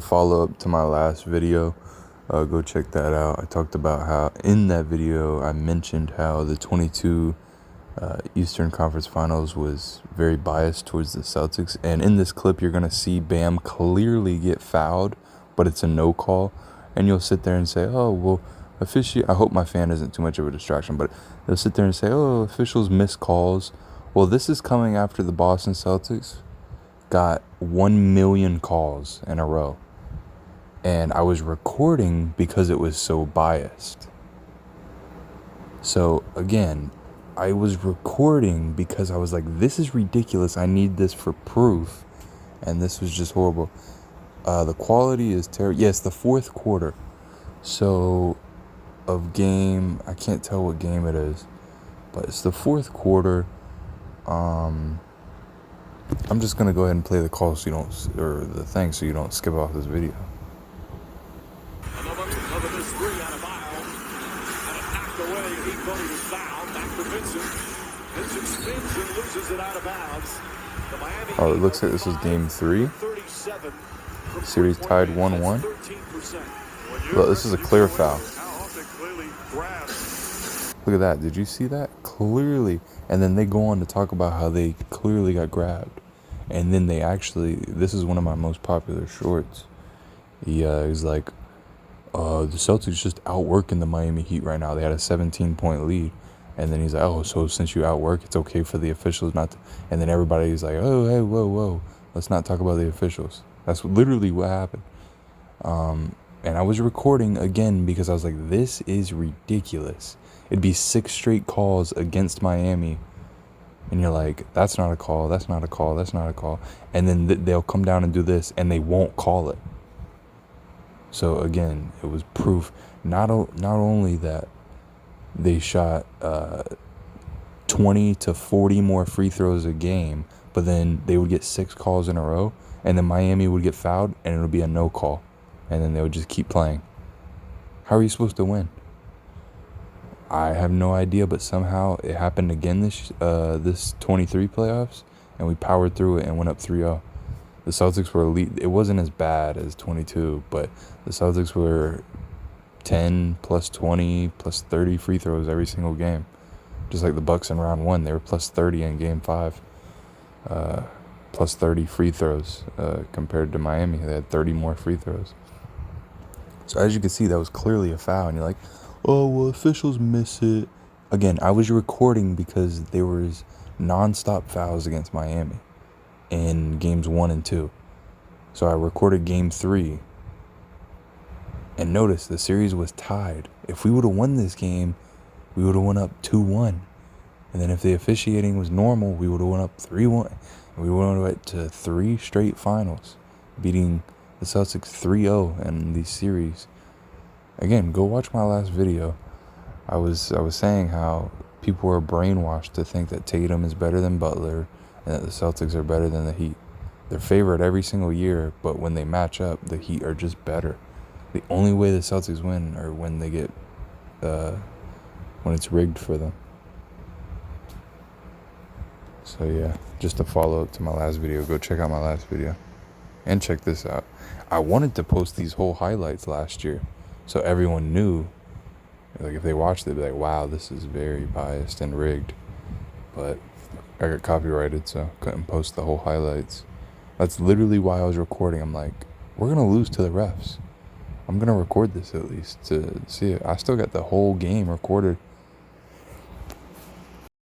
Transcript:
follow up to my last video. Go check that out. I talked about how in that video I mentioned how the 22 Eastern Conference Finals was very biased towards the Celtics, and in this clip you're gonna see Bam clearly get fouled, but it's a no call, and you'll sit there and say, oh well, I hope my fan isn't too much of a distraction, but they'll sit there and say, oh, officials miss calls. Well, this is coming after the Boston Celtics got 1 million calls in a row, and I was recording because it was so biased. So again, I was recording because I was like, this is ridiculous, I need this for proof, and this was just horrible. The quality is terrible. Yes, the fourth quarter of game, I can't tell what game it is, but it's the fourth quarter. I'm just gonna go ahead and play the call so you don't, or the thing, so you don't skip off this video. Another three out of bounds, and it knocked away. He thought he was fouled. Back to Vincent. Vincent spins and loses it out of bounds. The Miami Oh, it looks like this is game 3. Series tied 1-1. Look, this is a clear foul. Look at that. Did you see that? Clearly. And then they go on to talk about how they clearly got grabbed. And then they actually, this is one of my most popular shorts. He's like, the Celtics just outworking the Miami Heat right now. They had a 17-point lead. And then he's like, oh, so since you outwork, it's okay for the officials not to. And then everybody's like, oh, hey, whoa. Let's not talk about the officials. That's literally what happened. And I was recording again because I was like, this is ridiculous. It'd be 6 straight calls against Miami. And you're like, that's not a call, that's not a call, that's not a call. And then they'll come down and do this, and they won't call it. So again, it was proof not only that they shot 20 to 40 more free throws a game, but then they would get 6 calls in a row, and then Miami would get fouled, and it would be a no call. And then they would just keep playing. How are you supposed to win? I have no idea, but somehow it happened again this 23 playoffs, and we powered through it and went up 3-0. The Celtics were elite. It wasn't as bad as 22, but the Celtics were 10 plus 20 plus 30 free throws every single game. Just like the Bucks in round 1, they were plus 30 in game 5. Plus 30 free throws compared to Miami. They had 30 more free throws. So as you can see, that was clearly a foul, and you're like, oh, well, officials miss it. Again, I was recording because there was non-stop fouls against Miami in games 1 and 2. So I recorded game 3. And notice, the series was tied. If we would have won this game, we would have went up 2-1. And then if the officiating was normal, we would have went up 3-1. And we went to 3 straight finals, beating the Celtics 3-0 in these series. Again, go watch my last video. I was saying how people were brainwashed to think that Tatum is better than Butler and that the Celtics are better than the Heat. They're favored every single year, but when they match up, the Heat are just better. The only way the Celtics win are when they get when it's rigged for them. So yeah, just a follow up to my last video. Go check out my last video. And check this out. I wanted to post these whole highlights last year, so everyone knew, like if they watched it, they'd be like, wow, this is very biased and rigged. But I got copyrighted, so couldn't post the whole highlights. That's literally why I was recording. I'm like, we're going to lose to the refs. I'm going to record this at least to see it. I still got the whole game recorded